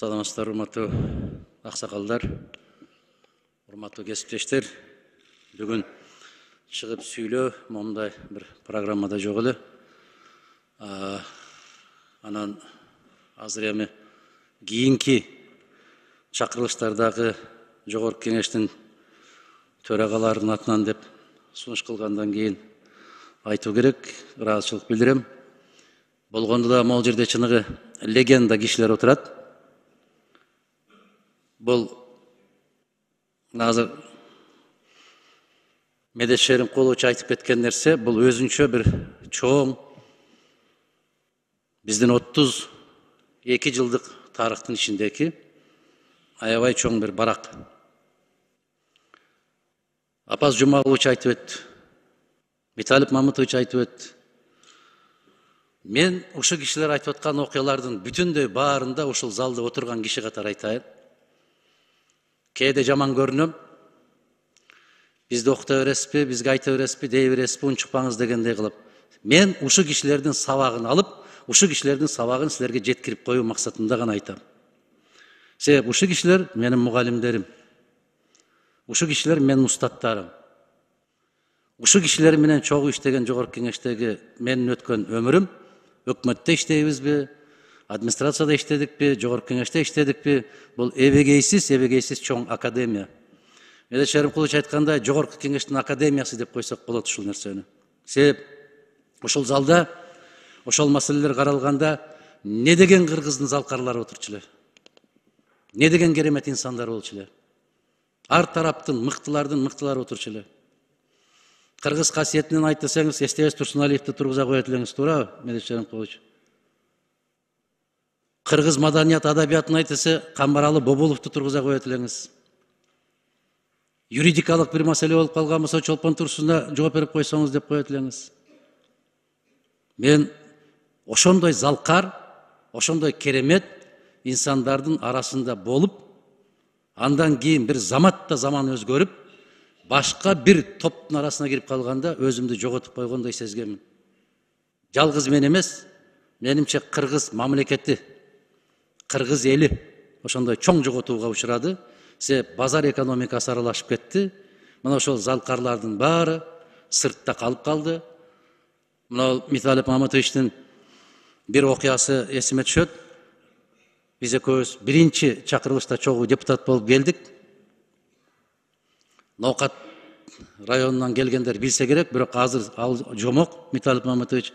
Саламатсыздар, урматтуу аксакалдар, урматтуу кесиптештер. Бүгүн чыгып сүйлөө момундай бир программада жок эле. Анан азыр эми кийинки чакырылыштардагы жогорку кеңештин төрагаларынын атынан деп сунуш кылгандан кийин айтуу керек, ыраазычылык билдирем. Болгондо да могул жерде чыныгы легенда кишилер отурат. Бұл азыр Медет Шеримкулович айтып кеткен нерсе, бұл өзүнчө бир чоң биздин 32 жылдык тарыхтын ичиндеги аябай чоң бир барак. Апаз Жумагулович айтып өттү, Виталий Мамытович айтып өттү. Мен ушул кишилер айтып аткан окуялардын бүтүндөй баарында ушул залда отурган киши катары айтайын. Кээде жаман көрүнөм. Бизди окута бересизби, бизге айта бересизби, дей бересизби, унчукпаңыз дегендей кылып. Мен ушу кишилердин сабагын алып, ушу кишилердин сабагын силерге жеткирип коюу максатында гана айтам. Себеп ушу кишилер менин мугалимдерим. Ушу кишилер менин устаттарым. Ушу кишилер менен чогуу иштеген жогорку кеңештеги менин өткөн өмүрүм, өкмөттө иштейбизби, администрацияда иштедикпи, жогорку кеңеште иштедикпи, бул эбегейсиз чоң академия. Медет Шеримкулович айткандай, жогорку кеңештин академиясы деп койсок болот ушул нерсени. Себеп ушул залда ошол маселелер каралганда не деген кыргыздын залкарлары отурчу эле. Не деген керемет инсандар болчу эле. Ар тараптын мыктылардын мыктылары отурчу эле. Кыргыз касиетинен айтсаңыз, Эстебес Турсуналиевди тургуза коет элеңиз, туурабы, Медет Шеримкулович? Кыргыз маданият адабиятын айтса, Камбаралы Бобуловду тургуза коет элеңиз. Юридикалык бир маселе болуп калган болсо, Чолпон Турсуна жооп берип койсоңуз деп коет элеңиз. Мен ошондой залкар, ошондой керемет инсандардын арасында болуп, андан кийин бир заматта заман өзгөрүп, башка бир топтун арасына кирип калганда өзүмдү жоготуп койгондой сезгенмин. Жалгыз мен эмес, менимче кыргыз мамлекети, кыргыз эли ошондой чоң жоготууга учурады. Себеп базар экономикасы аралашып кетти. Мына ошол залкарлардын баары сыртта калып калды. Мына Виталий Мамытовичтин бир окуясы эсиме түшөт. Биз экөөбүз биринчи чакырылышта чогуу депутат болуп келдик. Ноокат районунан келгендер билсе керек, бирок азыр ал жомок Виталий Мамытович.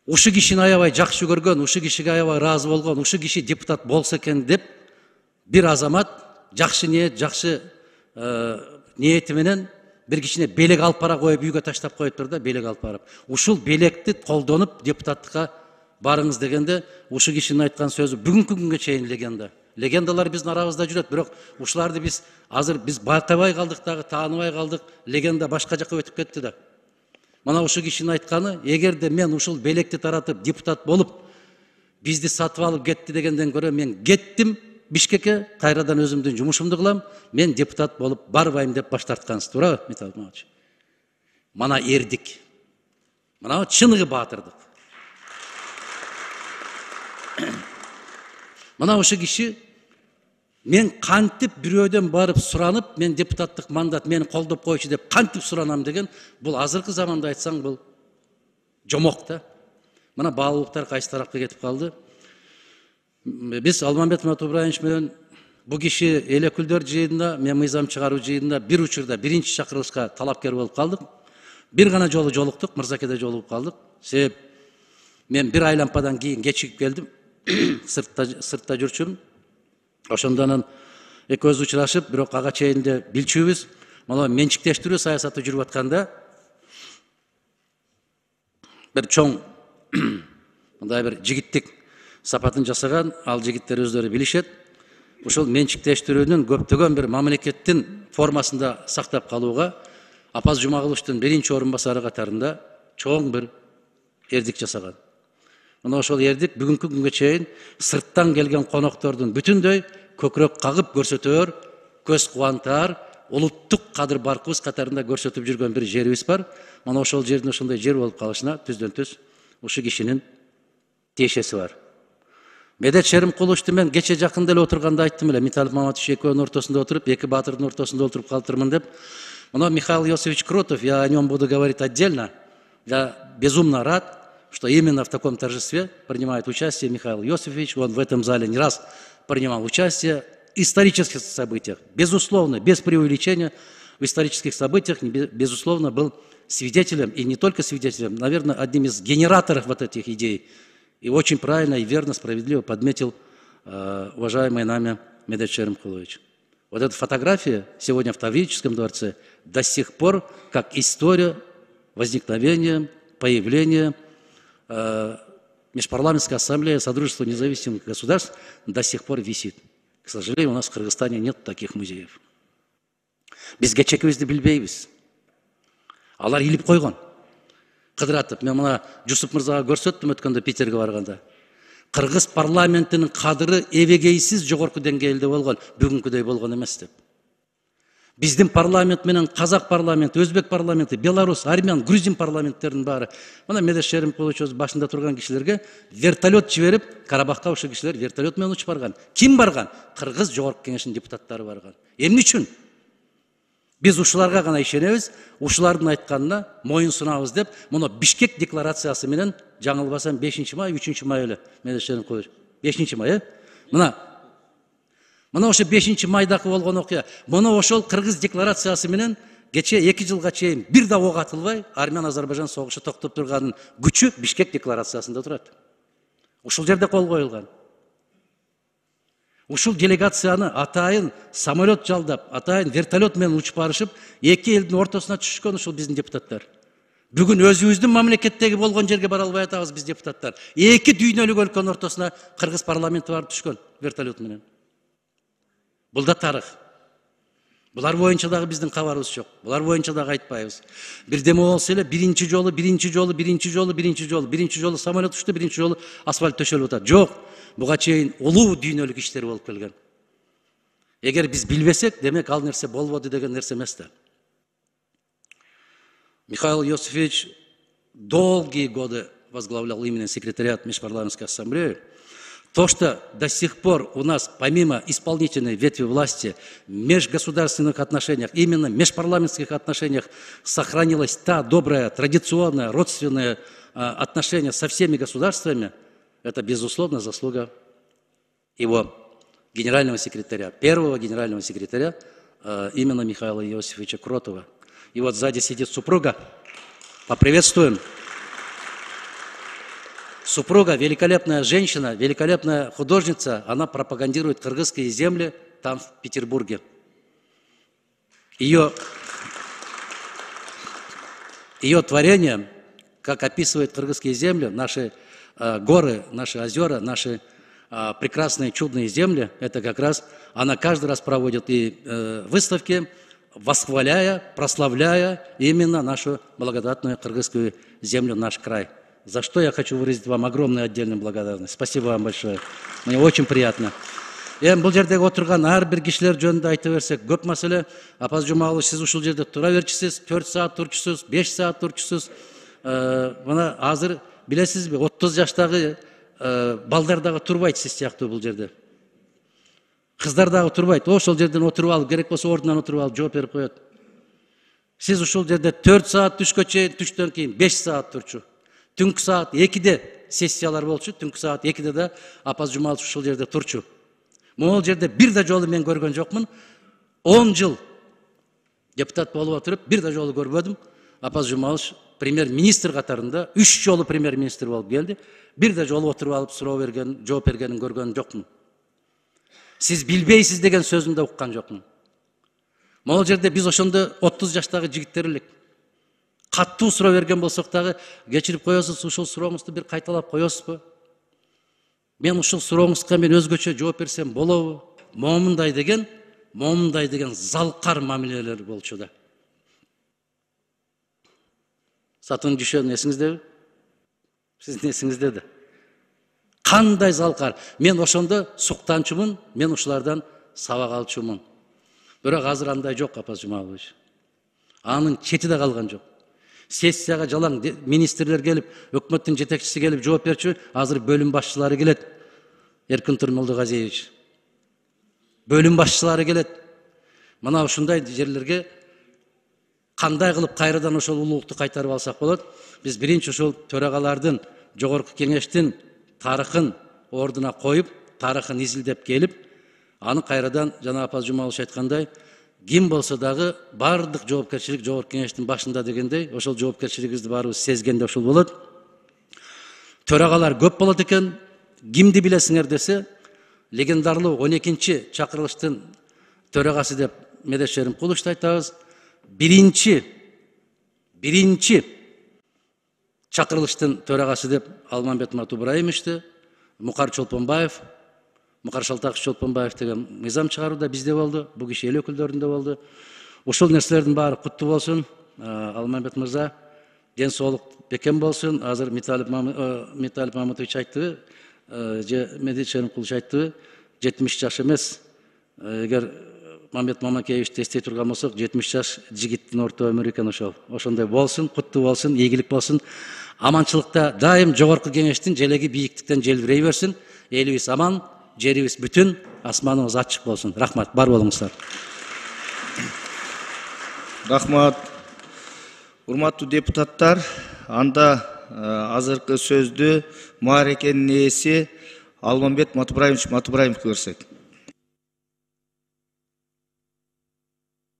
Ушу кишини аябай жакшы көргөн, ушу кишиге аябай ыраазы болгон, ушу киши депутат болсо экен деп бир азамат жакшы ниет, жакшы ниети менен бир кичине белек алып бара коюп үйгө таштап коюптур да, белек алып барып. Ушул белекти колдонуп депутаттыкка барыңыз дегенде, ушу кишинин айткан сөзү бүгүнкү күнгө чейин легенда. Легендалар биздин арабызда жүрөт, бирок ушуларды биз азыр байкабай калдык дагы, тааныбай калдык. Легенда башка жака өтүп кетти да. Мына ушу кишинин айтканы, эгерде мен ушул белекти таратып депутат болуп, бизди сатып алып кетти дегенден көрө мен кеттим Бишкекке, кайрадан өзүмдүн жумушумду кылам, мен депутат болуп барбайм деп баш тарткансыз, туурабы, Виталий Мамытович? Мана эрдик. Мына чыныгы баатырдык. Мына ушу киши мен кантип бирөөдөн барып суранып, мен депутаттык мандат мени колдоп койчу деп кантип суранам деген, бул азыркы заманда айтсаң бул жомок да. Мына баалуулуктар кайсы тарапка кетип калды. Биз Алмамбет Матубраевич менен бу киши эл өкүлдөр жыйынында, мен мыйзам чыгаруу жыйынында бир учурда биринчи чакырылышка талапкер болуп калдык. Бир гана жолу жолуктук, Мырзакеде жолугуп калдык. Себеп мен бир айлампадан кийин кечигип келдим. Сыртта жүрчүмүн. Ошондон экөөбүз учурашып, бирок ага чейин де билчүбүз. Мына менчиктештирүү саясаты жүрүп атканда бир чоң мындай бир жигиттик сапатын жасаган, ал жигиттер өздөрү билишет. Ушул менчиктештирүүнүн көптөгөн бир мамлекеттин формасында сактап калууга Апаз Жумагуловичтун биринчи орун басары катарында чоң бир эрдик жасаган. Мына ошол эрдик бүгүнкү күнгө чейин сырттан келген коноктордун бүтүндөй көкүрөк кагып көрсөтөр, көз кубантар, улуттук кадыр баркыбыз катарында көрсөтүп жүргөн бир жерибиз бар. Мына ошол жердин ошондой жер болуп калышына түздөн түз ушу кишинин тиешеси бар. Медет Шеримкуловичти мен кече жакында эле отурганда айттым эле, Миталов Маматович экөөнүн ортосунда отуруп, эки баатырдын ортосунда отуруп калтырмын деп. Но Михаил Иосифович Кротов, я о нем буду говорить отдельно. Я безумно рад, что именно в таком торжестве принимает участие Михаил Иосифович. Он в этом зале не раз принимал участие в исторических событиях. Безусловно, без преувеличения, в исторических событиях, безусловно, был свидетелем, и не только свидетелем, наверное, одним из генераторов вот этих идей. И очень правильно и верно, справедливо подметил уважаемый нами Медет Шеримкулович. Вот эта фотография сегодня в Таврическом дворце до сих пор, как история возникновения, появления Межпарламентской ассамблеи Содружества независимых государств до сих пор висит. К сожалению, у нас в Кыргызстане нет таких музеев. Biz geçekibizdi bilbeybiz. Алар илип койгон. Кыдыратып, мен мына Жусуп мырзага көрсөттүм өткөндө Питерге барганда. Кыргыз парламентинин кадыры эбегейсиз жогорку деңгээлде болгон, бүгүнкүдөй болгон эмес деп. Биздин парламент менен казак парламенти, өзбек парламенти, белорус, армян, грузин парламенттердин баары. Мына Медет Шеримкулович өз башында турган кишилерге вертолет жиберип, Карабахка ошо кишилер вертолет менен учуп барган. Ким барган? Кыргыз жогорку кеңешинин депутаттары барган. Эмне үчүн? Biz ушуларга гана ишенебиз, ушулардын айтканына моюн сунабыз деп, муну Бишкек декларациясы менен жаңылбасам 5-май, 3-май эле Медет Шеримкулович. 5-май, Мына ошо 5-майдагы болгон окуя. Муну ошол Кыргыз декларациясы менен кече 2 жылга чейин бир да ок атылбай, Армян-Азербайжан согушу токтоп турганын күчү Бишкек декларациясында турат. Ушул жерде кол коюлган. Ушул делегацияны атайын самолет жалдап, атайын вертолет менен учуп барышып, эки элдин ортосуна түшкөн ушул биздин депутаттар. Бүгүн өзүбүздүн мамлекеттеги болгон жерге бара албай атабыз биз депутаттар. Эки дүйнөлүк өлкөнүн ортосуна Кыргыз парламенти барып түшкөн вертолет менен. Бул да тарых. Булар боюнча дагы биздин кабарыбыз жок. Булар боюнча дагы айтпайбыз. Бирдеме болсо эле биринчи жолу самолет учту, биринчи жолу асфальт төшөлүп атат. Жок. Буга чейин улуу дүйнөлүк иштер болуп келген. Эгер биз билбесек, демек ал нерсе болбоду деген нерсе эмес да. Михаил Иосифович долгие годы возглавлял именно секретариат Межпарламентской ассамблеи. То, что до сих пор у нас, помимо исполнительной ветви власти, в межгосударственных отношениях, именно в межпарламентских отношениях сохранилась та добрая, традиционная, родственная отношение со всеми государствами, это, безусловно, заслуга его генерального секретаря, первого генерального секретаря, именно Михаила Иосифовича Кротова. И вот сзади сидит супруга. Поприветствуем. Супруга, великолепная женщина, великолепная художница. Она пропагандирует кыргызские земли там, в Петербурге. Ее творение, как описывает кыргызские земли, наши горы, наши озера, наши прекрасные чудные земли, это как раз она каждый раз проводит и выставки, восхваляя, прославляя именно нашу благодатную кыргызскую землю, наш край. За что я хочу выразить вам огромную отдельную благодарность. Спасибо вам большое. Мне очень приятно. Эми бул жердеги отурган ар бир кишилер жөнүндө айта берсек көп маселе. Апаз Жумалович, сиз ушул жерде тура берчисиз, 4 саат турчусуз, 5 саат турчусуз. Мына азыр билесизби, 30 жаштагы балдар дагы турбайт сиз сыяктуу бул жерде. Кыздар дагы турбайт. Ошол жерден отуруп алып, керек болсо ордунан отуруп алып жооп берип коет. Сиз ушул жерде 4 саат түшкө чейин, түштөн кийин 5 саат турчу. Түнкү саат 2-де сессиялар болчу, түнкү саат 2-де да Апаз Жумалович ушул жерде турчу. Могул жерде бир да жолу мен көргөн жокмун. 10 жыл депутат болуп отуруп, бир да жолу көрбөдүм. Апаз Жумалович премьер-министр катарында 3 жолу премьер-министр болуп келди. Бир да жолу отуруп алып суроо берген, жооп бергенин көргөн жокмун. Сиз билбейсиз деген сөзүн да уккан жокмун. Могул жерде биз ошондо 30 жаштагы жигиттер элек. Каттуу суроо берген болсок дагы кечирип коесуз, ушул сурооңузду бир кайталап коесузбу? Мен ушул сурооңузга мен өзгөчө жооп берсем болобу? Момундай деген залкар мамилелер болчу да. Сатын Дүйшөн эсиңиздеби? Сиздин эсиңизде да. Кандай залкар? Мен ошондо суктанчумун, мен ушулардан сабак алчумун. Бирок азыр андай жок, Апаз Жумалович. Анын чети да калган жок. Сессияга жалаң министрлер келип, өкмөттүн жетекчиси келип жооп берчү, азыр бөлүм башчылары келет. Эркин Турмулдугазиевич. Бөлүм башчылары келет. Мына ушундай жерлерге кандай кылып кайрадан ошол улуулукту кайтарып алсак болот? Биз биринчи ошол төрагалардын, жогорку кеңештин тарыхын ордуна коюп, тарыхын изилдеп келип, аны кайрадан жана Апаз Жумалович айткандай, ким болсо дагы бардык жоопкерчилик жогорку кеңештин башында дегендей, ошол жоопкерчилигибизди баарыбыз сезгенде ошол болот. Төрагалар көп болот экен. Кимди билесиңер десе, легендарлуу 12-чи чакырылыштын төрагасы деп Медет Шеримкуловичти айтабыз. Биринчи чакырылыштын төрагасы деп Алмамбет Матубраимовичти, Мукар Чолпонбаев, Мукар Шалтаков Чолпонбаев деген мыйзам чыгарууда бизде болду, бул киши эл өкүлдөрүндө болду. Ошол нерселердин баары куттуу болсун. Алмамбет мырза, ден соолук бекем болсун. Азыр Миталип Мамытович айтты, же Медет Шеримкулович айтты, 70 жаш эмес. Эгер Мамбет Мамакеевичти эстей турган болсок, 70 жаш жигиттин орто өмүрү экен ошол. Ошондой болсун, куттуу болсун, ийгилик болсун. Аманчылыкта дайым жогорку кеңештин желеги бийиктиктен желбирей берсин. Элибиз аман, жерибиз бүтүн, асманыбыз ачык болсун. Рахмат, бар болуңуздар. Рахмат. Урматтуу депутаттар, анда азыркы сөздү маарекенин ээси Алмамбет Матубраимович берсек.